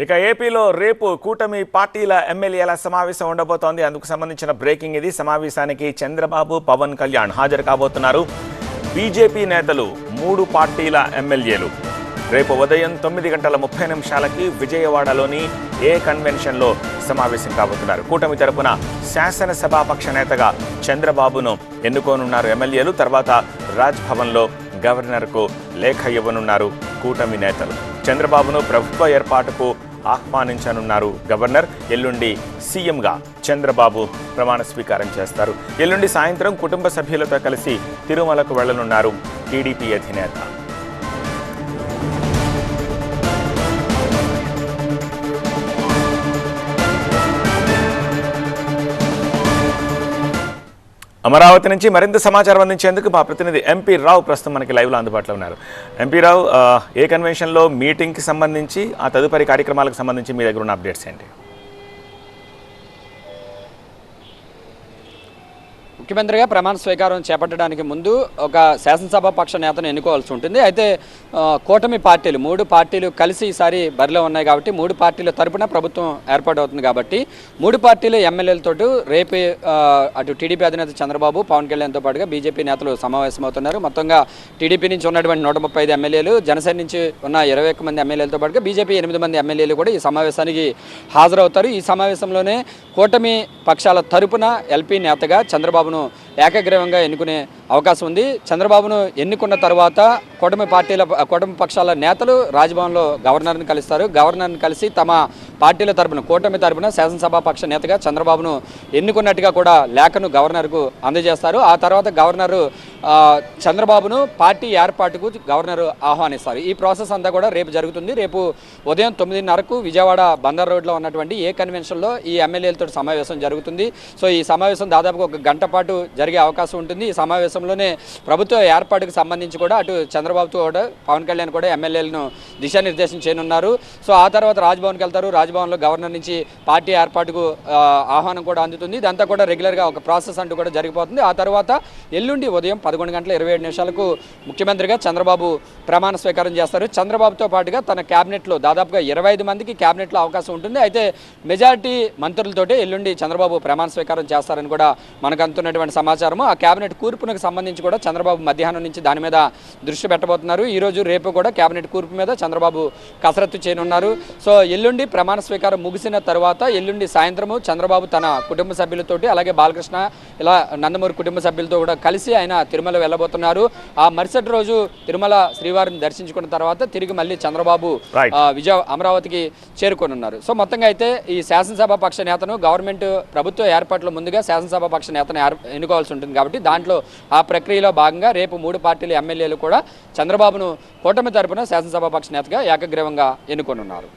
ఇక ఏపీలో రేపు కూటమి పార్టీల ఎమ్మెల్యేల సమావేశం ఉండబోతోంది. అందుకు సంబంధించిన బ్రేకింగ్ ఇది. సమావేశానికి చంద్రబాబు, పవన్ కళ్యాణ్ హాజరు కాబోతున్నారు. బీజేపీ నేతలు 3 పార్టీల ఎమ్మెల్యేలు రేపు ఉదయం 9:30 విజయవాడలోని ఏ కన్వెన్షన్లో సమావేశం కాబోతున్నారు. కూటమి తరపున శాసనసభాపక్ష నేతగా చంద్రబాబును ఎన్నుకోనున్నారు ఎమ్మెల్యేలు. తర్వాత రాజ్భవన్లో గవర్నర్కు లేఖ ఇవ్వనున్నారు కూటమి నేతలు. చంద్రబాబును ప్రభుత్వ ఏర్పాటుకు ఆహ్వానించనున్నారు గవర్నర్. ఎల్లుండి సీఎంగా చంద్రబాబు ప్రమాణ స్వీకారం చేస్తారు. ఎల్లుండి సాయంత్రం కుటుంబ సభ్యులతో కలిసి తిరుమలకు వెళ్లనున్నారు టీడీపీ అధినేత. అమరావతి నుంచి మరింత సమాచారం అందించేందుకు మా ప్రతినిధి ఎంపీ రావు ప్రస్తుతం మనకి లైవ్లో అందుబాటులో ఉన్నారు. ఎంపీ రావు, ఏ కన్వెన్షన్లో మీటింగ్కి సంబంధించి ఆ తదుపరి కార్యక్రమాలకు సంబంధించి మీ దగ్గర ఉన్న అప్డేట్స్ ఏంటి? ముఖ్యమంత్రిగా ప్రమాణ స్వీకారం చేపట్టడానికి ముందు ఒక శాసనసభ పక్ష నేతను ఎన్నుకోవాల్సి ఉంటుంది. అయితే కూటమి పార్టీలు 3 పార్టీలు కలిసి ఈసారి బరిలో ఉన్నాయి కాబట్టి 3 పార్టీల తరపున ప్రభుత్వం ఏర్పాటు అవుతుంది కాబట్టి 3 పార్టీల ఎమ్మెల్యేలతో రేపు అటు టీడీపీ అధినేత చంద్రబాబు, పవన్ కళ్యాణ్తో పాటుగా బీజేపీ నేతలు సమావేశమవుతున్నారు. మొత్తంగా టీడీపీ నుంచి ఉన్నటువంటి 135 ఎమ్మెల్యేలు, జనసేన నుంచి ఉన్న 21 మంది ఎమ్మెల్యేలతో పాటుగా బీజేపీ 8 మంది ఎమ్మెల్యేలు కూడా ఈ సమావేశానికి హాజరవుతారు. ఈ సమావేశంలోనే కూటమి పక్షాల తరపున ఎల్పీ నేతగా చంద్రబాబును ఏకగ్రీవంగా ఎన్నుకునే అవకాశం ఉంది. చంద్రబాబును ఎన్నుకున్న తర్వాత కూటమి పక్షాల నేతలు రాజ్భవన్లో గవర్నర్ని కలుస్తారు. గవర్నర్ని కలిసి తమ పార్టీల తరపున, కూటమి తరపున శాసనసభా పక్ష నేతగా చంద్రబాబును ఎన్నుకున్నట్టుగా కూడా లేఖను గవర్నర్కు అందజేస్తారు. ఆ తర్వాత గవర్నరు చంద్రబాబును పార్టీ ఏర్పాటుకు గవర్నరు ఆహ్వానిస్తారు. ఈ ప్రాసెస్ అంతా కూడా రేపు జరుగుతుంది. రేపు ఉదయం 9:30 విజయవాడ బందర్ రోడ్లో ఉన్నటువంటి ఏ కన్వెన్షన్లో ఈ ఎమ్మెల్యేలతో సమావేశం జరుగుతుంది. సో ఈ సమావేశం దాదాపుగా 1 గంట పాటు జరిగే అవకాశం ఉంటుంది. ఈ సమావేశంలోనే ప్రభుత్వ ఏర్పాటుకు సంబంధించి కూడా అటు చంద్రబాబుతో కూడా పవన్ కళ్యాణ్ కూడా ఎమ్మెల్యేలను దిశానిర్దేశం చేయనున్నారు. సో ఆ తర్వాత రాజ్భవన్కి వెళ్తారు. రాజ్భవన్లో గవర్నర్ నుంచి పార్టీ ఏర్పాటుకు ఆహ్వానం కూడా అందుతుంది. ఇదంతా కూడా రెగ్యులర్గా ఒక ప్రాసెస్ అంటూ కూడా జరిగిపోతుంది. ఆ తర్వాత ఎల్లుండి ఉదయం 11:27 ముఖ్యమంత్రిగా చంద్రబాబు ప్రమాణ స్వీకారం చేస్తారు. చంద్రబాబుతో పాటుగా తన క్యాబినెట్లో దాదాపుగా 25 మందికి క్యాబినెట్లో అవకాశం ఉంటుంది. అయితే మెజారిటీ మంత్రులతోటే ఎల్లుండి చంద్రబాబు ప్రమాణ స్వీకారం చేస్తారని కూడా మనకు అందుతున్నటువంటి సమాచారము. ఆ క్యాబినెట్ కూర్పునకు సంబంధించి కూడా చంద్రబాబు మధ్యాహ్నం నుంచి దాని మీద దృష్టి పెట్టబోతున్నారు. ఈరోజు రేపు కూడా క్యాబినెట్ కూర్పు మీద చంద్రబాబు కసరత్తు చేయనున్నారు. సో ఎల్లుండి ప్రమాణ స్వీకారం ముగిసిన తర్వాత ఎల్లుండి సాయంత్రము చంద్రబాబు తన కుటుంబ సభ్యులతోటి, అలాగే బాలకృష్ణ, ఇలా నందమూరి కుటుంబ సభ్యులతో కూడా కలిసి ఆయన తిరుమల వెళ్ళబోతున్నారు. ఆ మరుసటి రోజు తిరుమల శ్రీవారిని దర్శించుకున్న తర్వాత తిరిగి మళ్ళీ చంద్రబాబు అమరావతికి చేరుకోనున్నారు. సో మొత్తంగా అయితే ఈ శాసనసభ పక్ష నేతను గవర్నమెంట్ ప్రభుత్వ ఏర్పాట్ల ముందుగా శాసనసభ పక్ష నేతను ఎన్నుకోవాల్సి ఉంటుంది కాబట్టి దాంట్లో ఆ ప్రక్రియలో భాగంగా రేపు 3 పార్టీల ఎమ్మెల్యేలు కూడా చంద్రబాబును కూటమి తరపున శాసనసభ పక్ష నేతగా ఏకగ్రీవంగా ఎన్నుకోనున్నారు.